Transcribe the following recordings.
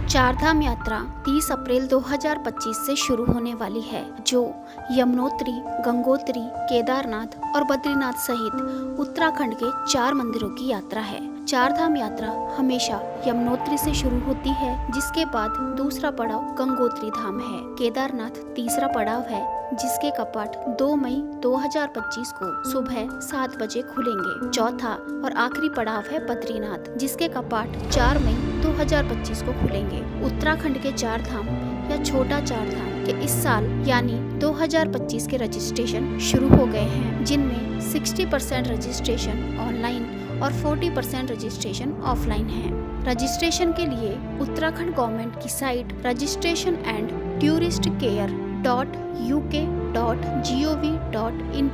चारधाम यात्रा 30 अप्रैल 2025 से शुरू होने वाली है, जो यमुनोत्री, गंगोत्री, केदारनाथ और बद्रीनाथ सहित उत्तराखंड के 4 मंदिरों की यात्रा है। चारधाम यात्रा हमेशा यमुनोत्री से शुरू होती है, जिसके बाद दूसरा पड़ाव गंगोत्री धाम है। केदारनाथ तीसरा पड़ाव है, जिसके कपाट 2 मई 2025 को सुबह 7 बजे खुलेंगे। चौथा और आखिरी पड़ाव है बद्रीनाथ, जिसके कपाट 4 मई 2025 को खुलेंगे। उत्तराखंड के 4 धाम या छोटा 4 धाम के इस साल यानी 2025 के रजिस्ट्रेशन शुरू हो गए हैं, जिनमें 60% रजिस्ट्रेशन ऑनलाइन और 40% रजिस्ट्रेशन ऑफलाइन है। रजिस्ट्रेशन के लिए उत्तराखंड गवर्नमेंट की site registration and tourist care .uk.gov.in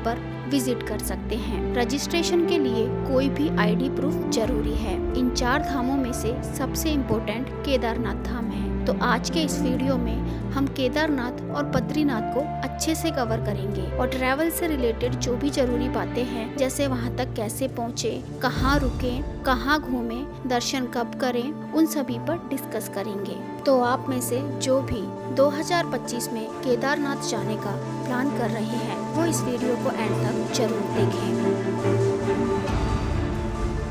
पर विजिट कर सकते हैं। रजिस्ट्रेशन के लिए कोई भी आईडी प्रूफ जरूरी है। इन 4 धामों में से सबसे इम्पोर्टेंट केदारनाथ धाम है। तो आज के इस वीडियो में हम केदारनाथ और बद्रीनाथ को अच्छे से कवर करेंगे और ट्रैवल से रिलेटेड जो भी जरूरी बातें हैं, जैसे वहां तक कैसे पहुंचे, कहां रुके, कहां घूमे, दर्शन कब करें, उन सभी पर डिस्कस करेंगे। तो आप में से जो भी 2025 में केदारनाथ जाने का प्लान कर रहे हैं, वो इस वीडियो को एंड तक जरूर देखें।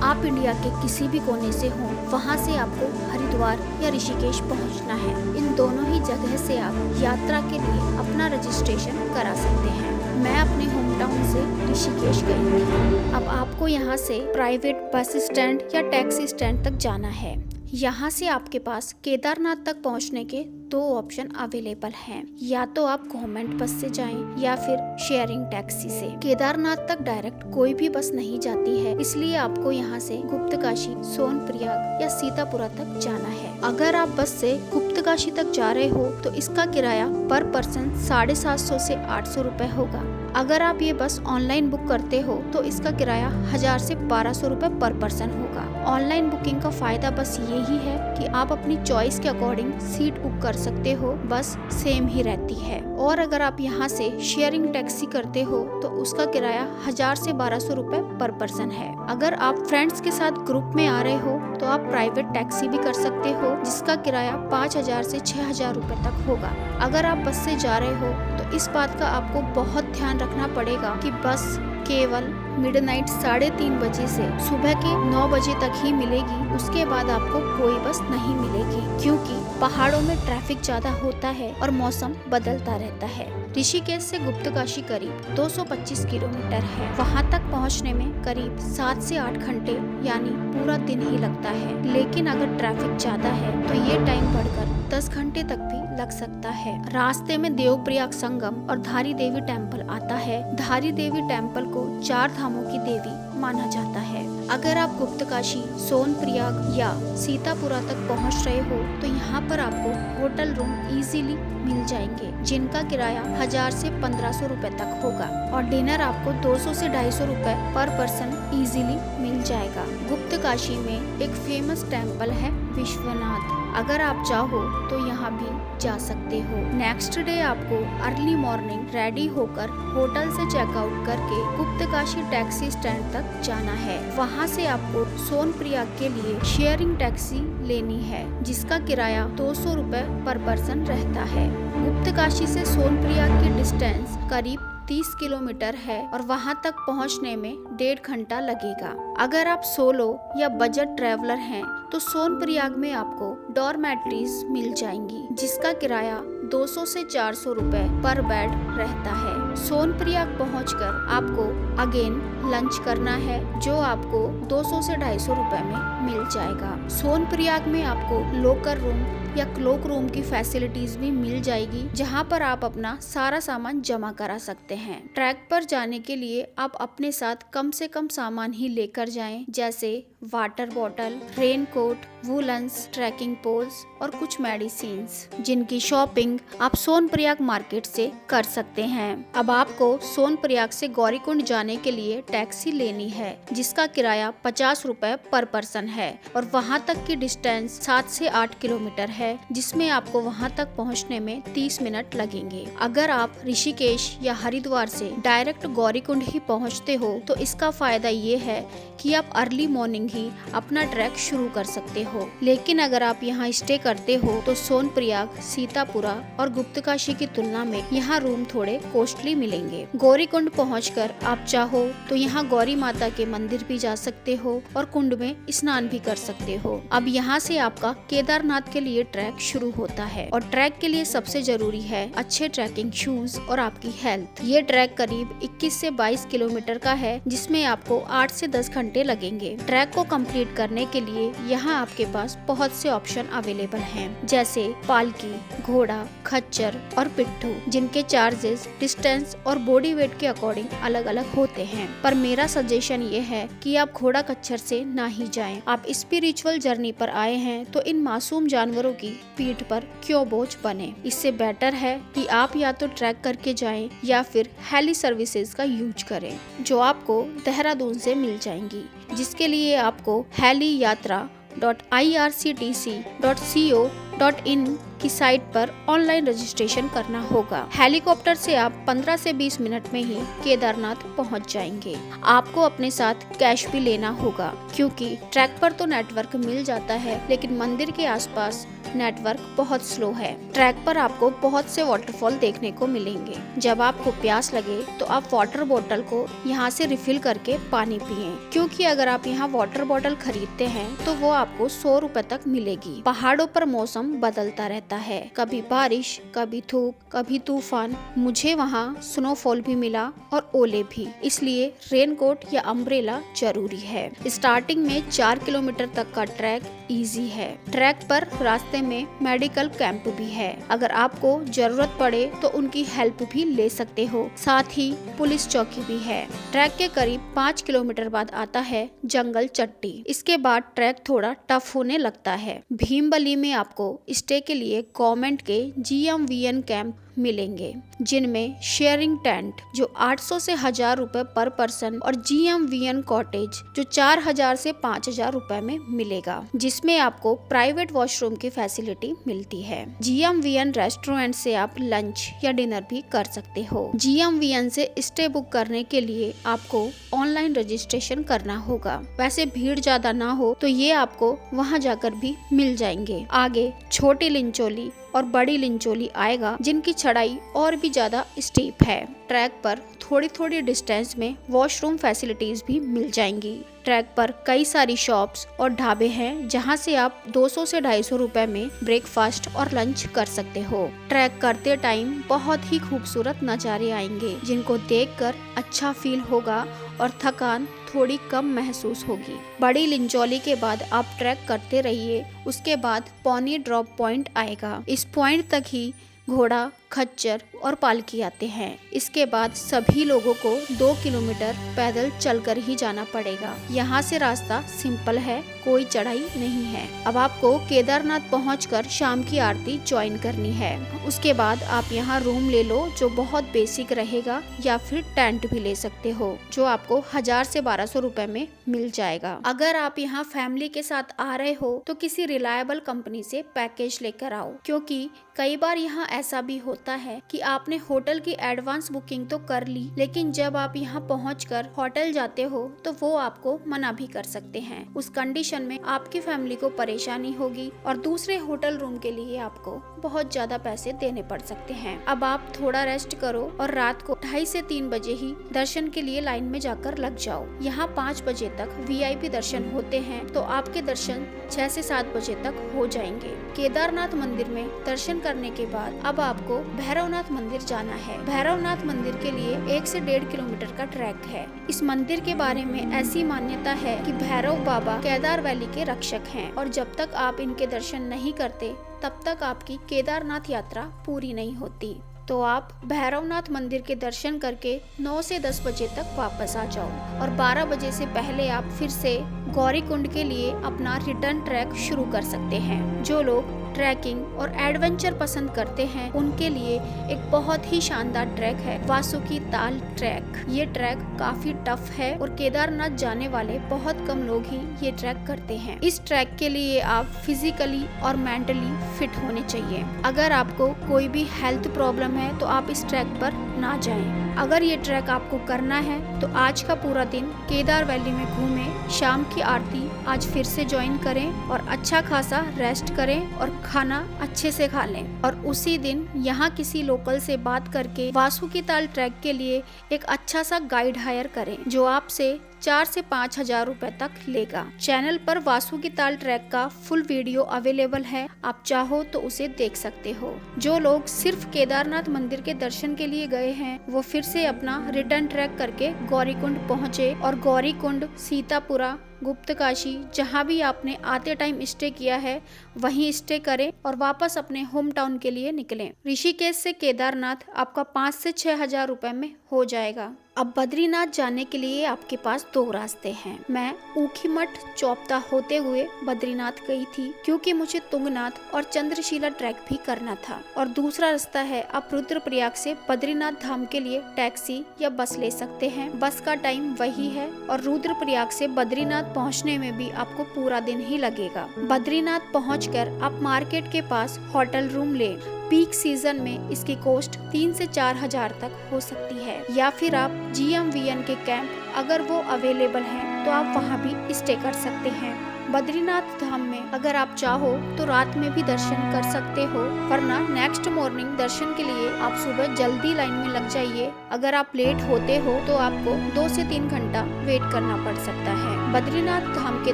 आप इंडिया के किसी भी कोने से हो, वहाँ से आपको हरिद्वार या ऋषिकेश पहुँचना है। इन दोनों ही जगह से आप यात्रा के लिए अपना रजिस्ट्रेशन करा सकते हैं। मैं अपने होम टाउन से ऋषिकेश गई थी। अब आपको यहाँ से प्राइवेट बस स्टैंड या टैक्सी स्टैंड तक जाना है। यहाँ से आपके पास केदारनाथ तक पहुँचने के 2 ऑप्शन अवेलेबल हैं। या तो आप गवर्नमेंट बस से जाएं या फिर शेयरिंग टैक्सी से। केदारनाथ तक डायरेक्ट कोई भी बस नहीं जाती है, इसलिए आपको यहाँ से गुप्तकाशी, सोनप्रयाग या सीतापुरा तक जाना है। अगर आप बस से गुप्तकाशी तक जा रहे हो तो इसका किराया पर पर्सन 750 से 800 रुपए होगा। अगर आप ये बस ऑनलाइन बुक करते हो तो इसका किराया 1000 से 1200 रुपए पर पर्सन होगा। ऑनलाइन बुकिंग का फायदा बस यही है कि आप अपनी चॉइस के अकॉर्डिंग सीट बुक कर सकते हो, बस सेम ही रहती है। और अगर आप यहाँ से शेयरिंग टैक्सी करते हो तो उसका किराया 1000 से 1200 रुपए पर पर्सन है। अगर आप फ्रेंड्स के साथ ग्रुप में आ रहे हो तो आप प्राइवेट टैक्सी भी कर सकते हो, जिसका किराया 5000 से 6000 रुपए तक होगा। अगर आप बस से जा रहे हो तो इस बात का आपको बहुत ध्यान रखना पड़ेगा कि बस केवल मिडनाइट 3:30 बजे से सुबह के 9 बजे तक ही मिलेगी। उसके बाद आपको कोई बस नहीं मिलेगी, क्योंकि पहाड़ों में ट्रैफिक ज्यादा होता है और मौसम बदलता रहता है। ऋषिकेश से गुप्तकाशी करीब 225 किलोमीटर है। वहां तक पहुंचने में करीब 7 से 8 घंटे यानी पूरा दिन ही लगता है। लेकिन अगर ट्रैफिक ज्यादा है तो ये टाइम बढ़कर 10 घंटे तक भी लग सकता है। रास्ते में देवप्रयाग संगम और धारी देवी टेम्पल आता है। धारी देवी टेम्पल को 4 धामों की देवी माना जाता है। अगर आप गुप्तकाशी, सोनप्रयाग या सीतापुरा तक पहुंच रहे हो तो यहाँ पर आपको होटल रूम इजीली मिल जाएंगे, जिनका किराया 1000 से 1500 रुपए तक होगा और डिनर आपको 200 से 250 रुपए पर पर्सन इजीली मिल जाएगा। गुप्तकाशी में एक फेमस टेम्पल है विश्वनाथ। अगर आप चाहो तो यहाँ भी जा सकते हो। नेक्स्ट डे आपको अर्ली मॉर्निंग रेडी होकर होटल से चेकआउट करके गुप्तकाशी टैक्सी स्टैंड तक जाना है। वहाँ से आपको सोनप्रयाग के लिए शेयरिंग टैक्सी लेनी है, जिसका किराया 200 रुपए पर पर्सन रहता है। गुप्तकाशी से सोनप्रयाग की डिस्टेंस करीब 30 किलोमीटर है और वहां तक पहुंचने में 1.5 घंटा लगेगा। अगर आप सोलो या बजट ट्रैवलर हैं तो सोनप्रयाग में आपको डॉर्मेट्रीज मिल जाएंगी, जिसका किराया 200 से 400 रुपए पर बेड रहता है। सोनप्रयाग पहुंचकर आपको अगेन लंच करना है, जो आपको 200 से 250 रुपए में मिल जाएगा। सोनप्रयाग में आपको लोकर रूम या क्लोक रूम की फैसिलिटीज भी मिल जाएगी, जहां पर आप अपना सारा सामान जमा करा सकते हैं। ट्रैक पर जाने के लिए आप अपने साथ कम से कम सामान ही लेकर जाएं, जैसे water bottle, raincoat, woollens, trekking poles और कुछ मेडिसिन्स, जिनकी शॉपिंग आप सोनप्रयाग मार्केट से कर सकते हैं। अब आपको सोनप्रयाग से गौरीकुंड जाने के लिए टैक्सी लेनी है, जिसका किराया 50 रुपए पर पर्सन है और वहां तक की डिस्टेंस 7 से 8 किलोमीटर है, जिसमें आपको वहां तक पहुंचने में 30 मिनट लगेंगे। अगर आप ऋषिकेश या हरिद्वार से डायरेक्ट गौरीकुंड ही पहुंचते हो तो इसका फायदा ये है कि आप अर्ली मॉर्निंग ही अपना ट्रैक शुरू कर सकते हो। लेकिन अगर आप यहाँ स्टे करते हो तो सोनप्रयाग, सीतापुरा और गुप्तकाशी की तुलना में यहाँ रूम थोड़े कॉस्टली मिलेंगे। गौरीकुंड पहुंचकर आप चाहो तो यहाँ गौरी माता के मंदिर भी जा सकते हो और कुंड में स्नान भी कर सकते हो। अब यहाँ से आपका केदारनाथ के लिए ट्रैक शुरू होता है और ट्रैक के लिए सबसे जरूरी है अच्छे ट्रैकिंग शूज और आपकी हेल्थ। ये ट्रैक करीब 21 से 22 किलोमीटर का है, जिसमें आपको 8 से 10 घंटे लगेंगे। ट्रैक को कंप्लीट करने के लिए यहाँ आपके पास बहुत से ऑप्शन अवेलेबल हैं, जैसे पालकी, घोड़ा, खच्चर और पिट्ठू, जिनके चार्जेस डिस्टेंस और बॉडी वेट के अकॉर्डिंग अलग अलग होते हैं। पर मेरा सजेशन ये है कि आप घोड़ा खच्चर से ना ही जाएं। आप स्पिरिचुअल जर्नी पर आए हैं तो इन मासूम जानवरों की पीठ पर क्यों बोझ बने। इससे बेटर है कि आप या तो ट्रैक करके जाएं या फिर हेली सर्विसेज का यूज करें, जो आपको देहरादून से मिल जाएंगी, जिसके लिए आपको heliYatra.irctc.co.in की साइट पर ऑनलाइन रजिस्ट्रेशन करना होगा। हेलीकॉप्टर से आप 15 से 20 मिनट में ही केदारनाथ पहुंच जाएंगे। आपको अपने साथ कैश भी लेना होगा, क्योंकि ट्रैक पर तो नेटवर्क मिल जाता है, लेकिन मंदिर के आसपास नेटवर्क बहुत स्लो है। ट्रैक पर आपको बहुत से वाटरफॉल देखने को मिलेंगे। जब आपको प्यास लगे तो आप वाटर बोतल को यहाँ से रिफिल करके पानी पिएं, क्योंकि अगर आप यहाँ वाटर बोतल खरीदते हैं तो वो आपको 100 रुपए तक मिलेगी। पहाड़ों पर मौसम बदलता रहता है, कभी बारिश, कभी धूप, कभी तूफान। मुझे वहाँ स्नोफॉल भी मिला और ओले भी, इसलिए रेनकोट या अम्ब्रेला जरूरी है। स्टार्टिंग में 4 किलोमीटर तक का ट्रैक इजी है। ट्रैक पर रास्ते में मेडिकल कैंप भी है, अगर आपको जरूरत पड़े तो उनकी हेल्प भी ले सकते हो। साथ ही पुलिस चौकी भी है। ट्रैक के करीब 5 किलोमीटर बाद आता है जंगल चट्टी। इसके बाद ट्रैक थोड़ा टफ होने लगता है। भीमबली में आपको स्टे के लिए गवर्नमेंट के GMVN कैंप मिलेंगे, जिनमें शेयरिंग टेंट जो 800 से 1000 रुपए पर पर्सन और GMVN कॉटेज जो 4000 से 5000 रुपए में मिलेगा, जिसमें आपको प्राइवेट वॉशरूम की फैसिलिटी मिलती है। GMVN रेस्टोरेंट से आप लंच या डिनर भी कर सकते हो। GMVN से स्टे बुक करने के लिए आपको ऑनलाइन रजिस्ट्रेशन करना होगा। वैसे भीड़ ज्यादा ना हो तो ये आपको वहाँ जाकर भी मिल जाएंगे। आगे छोटी लिंचोली और बड़ी लिंचोली आएगा, जिनकी चढ़ाई और भी ज्यादा स्टीप है। ट्रैक पर थोड़ी थोड़ी डिस्टेंस में वॉशरूम फैसिलिटीज भी मिल जाएंगी। ट्रैक पर कई सारी शॉप्स और ढाबे हैं, जहां से आप 200 से 250 रुपए में ब्रेकफास्ट और लंच कर सकते हो। ट्रैक करते टाइम बहुत ही खूबसूरत नज़ारे आएंगे, जिनको देखकर अच्छा फील होगा और थकान थोड़ी कम महसूस होगी। बड़ी लिंचौली के बाद आप ट्रैक करते रहिए। उसके बाद पौनी ड्रॉप पॉइंट आएगा। इस पॉइंट तक ही घोड़ा, खच्चर और पालकी आते हैं। इसके बाद सभी लोगों को 2 किलोमीटर पैदल चलकर ही जाना पड़ेगा। यहाँ से रास्ता सिंपल है, कोई चढ़ाई नहीं है। अब आपको केदारनाथ पहुंचकर शाम की आरती ज्वाइन करनी है। उसके बाद आप यहाँ रूम ले लो, जो बहुत बेसिक रहेगा, या फिर टेंट भी ले सकते हो, जो आपको 1000 से 1200 रुपए में मिल जाएगा। अगर आप यहाँ फैमिली के साथ आ रहे हो तो किसी रिलायबल कंपनी से पैकेज लेकर आओ, क्योंकि कई बार यहाँ ऐसा भी होता है कि आपने होटल की एडवांस बुकिंग तो कर ली, लेकिन जब आप यहाँ पहुँचकर होटल जाते हो तो वो आपको मना भी कर सकते हैं। उस कंडीशन में आपकी फैमिली को परेशानी होगी और दूसरे होटल रूम के लिए आपको बहुत ज्यादा पैसे देने पड़ सकते हैं। अब आप थोड़ा रेस्ट करो और रात को 2:30 से 3 बजे ही दर्शन के लिए लाइन में जाकर लग जाओ। यहाँ 5 बजे तक VIP दर्शन होते हैं, तो आपके दर्शन 6 से 7 बजे तक हो जाएंगे। केदारनाथ मंदिर में दर्शन करने के बाद अब आपको भैरवनाथ मंदिर जाना है। भैरवनाथ मंदिर के लिए 1 से 1.5 किलोमीटर का ट्रैक है। इस मंदिर के बारे में ऐसी मान्यता है कि भैरव बाबा केदार वैली के रक्षक हैं और जब तक आप इनके दर्शन नहीं करते तब तक आपकी केदारनाथ यात्रा पूरी नहीं होती। तो आप भैरवनाथ मंदिर के दर्शन करके 9 से 10 बजे तक वापस आ जाओ और 12 बजे से पहले आप फिर से गौरीकुंड के लिए अपना रिटर्न ट्रैक शुरू कर सकते हैं। जो लोग ट्रैकिंग और एडवेंचर पसंद करते हैं उनके लिए एक बहुत ही शानदार ट्रैक है वासुकी ताल ट्रैक। ये ट्रैक काफी टफ है और केदारनाथ जाने वाले बहुत कम लोग ही ये ट्रैक करते हैं। इस ट्रैक के लिए आप फिजिकली और मेंटली फिट होने चाहिए। अगर आपको कोई भी हेल्थ प्रॉब्लम है तो आप इस ट्रैक पर ना जाएं। अगर ये ट्रैक आपको करना है तो आज का पूरा दिन केदार वैली में घूमें, शाम की आरती आज फिर से ज्वाइन करें और अच्छा खासा रेस्ट करें और खाना अच्छे से खा लें। और उसी दिन यहाँ किसी लोकल से बात करके वासुकी ताल ट्रैक के लिए एक अच्छा सा गाइड हायर करें जो आपसे 4 से 5 हजार रुपए तक लेगा। चैनल पर वासुकी ताल ट्रैक का फुल वीडियो अवेलेबल है, आप चाहो तो उसे देख सकते हो। जो लोग सिर्फ केदारनाथ मंदिर के दर्शन के लिए गए हैं वो फिर से अपना रिटर्न ट्रैक करके गौरीकुंड पहुँचे और गौरीकुंड, सीतापुरा, गुप्तकाशी जहाँ भी आपने आते टाइम स्टे किया है वहीं स्टे करें और वापस अपने होम टाउन के लिए निकलें। ऋषिकेश से केदारनाथ आपका 5 से 6 हजार रुपए में हो जाएगा। अब बद्रीनाथ जाने के लिए आपके पास 2 रास्ते हैं। मैं ऊखीमठ चौपता होते हुए बद्रीनाथ गई थी क्योंकि मुझे तुंगनाथ और चंद्रशिला ट्रैक भी करना था। और दूसरा रास्ता है आप रुद्रप्रयाग से बद्रीनाथ धाम के लिए टैक्सी या बस ले सकते हैं। बस का टाइम वही है और रुद्रप्रयाग से बद्रीनाथ पहुंचने में भी आपको पूरा दिन ही लगेगा। बद्रीनाथ पहुंचकर आप मार्केट के पास होटल रूम ले। पीक सीजन में इसकी कॉस्ट 3 से 4 हजार तक हो सकती है। या फिर आप GMVN के कैंप अगर वो अवेलेबल हैं तो आप वहाँ भी स्टे कर सकते हैं। बद्रीनाथ धाम में अगर आप चाहो तो रात में भी दर्शन कर सकते हो, वरना नेक्स्ट मॉर्निंग दर्शन के लिए आप सुबह जल्दी लाइन में लग जाइए। अगर आप लेट होते हो तो आपको 2 से 3 घंटा वेट करना पड़ सकता है। बद्रीनाथ धाम के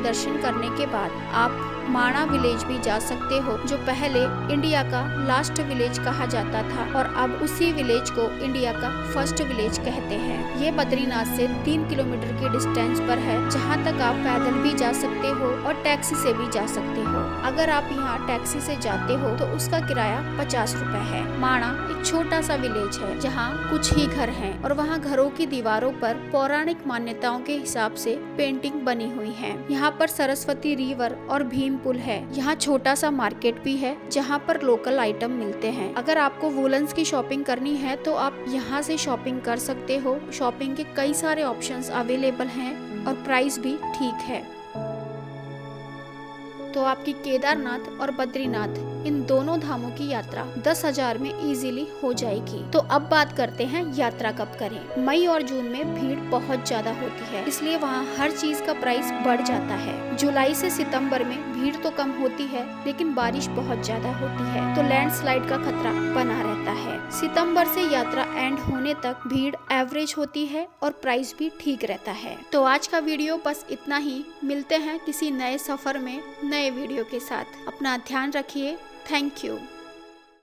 दर्शन करने के बाद आप माणा विलेज भी जा सकते हो जो पहले इंडिया का लास्ट विलेज कहा जाता था और अब उसी विलेज को इंडिया का फर्स्ट विलेज कहते हैं। ये बद्रीनाथ से 3 किलोमीटर की डिस्टेंस पर है जहाँ तक आप पैदल भी जा सकते हो और टैक्सी से भी जा सकते हो। अगर आप यहाँ टैक्सी से जाते हो तो उसका किराया 50 रुपए है। माणा एक छोटा सा विलेज है जहाँ कुछ ही घर हैं और वहाँ घरों की दीवारों पर पौराणिक मान्यताओं के हिसाब से पेंटिंग बनी हुई है। यहाँ पर सरस्वती रिवर और भीम पुल है। यहाँ छोटा सा मार्केट भी है जहाँ पर लोकल आइटम मिलते हैं। अगर आपको वुलन्स की शॉपिंग करनी है तो आप यहाँ से शॉपिंग कर सकते हो। शॉपिंग के कई सारे ऑप्शंस अवेलेबल हैं और प्राइस भी ठीक है। तो आपकी केदारनाथ और बद्रीनाथ इन दोनों धामों की यात्रा 10 हजार में इजीली हो जाएगी। तो अब बात करते हैं यात्रा कब करें। मई और जून में भीड़ बहुत ज्यादा होती है, इसलिए वहाँ हर चीज का प्राइस बढ़ जाता है। जुलाई से सितंबर में भीड़ तो कम होती है लेकिन बारिश बहुत ज्यादा होती है तो लैंडस्लाइड का खतरा बना रहता है। सितंबर से यात्रा एंड होने तक भीड़ एवरेज होती है और प्राइस भी ठीक रहता है। तो आज का वीडियो बस इतना ही। मिलते हैं किसी नए सफर में नए वीडियो के साथ। अपना ध्यान रखिए। Thank you.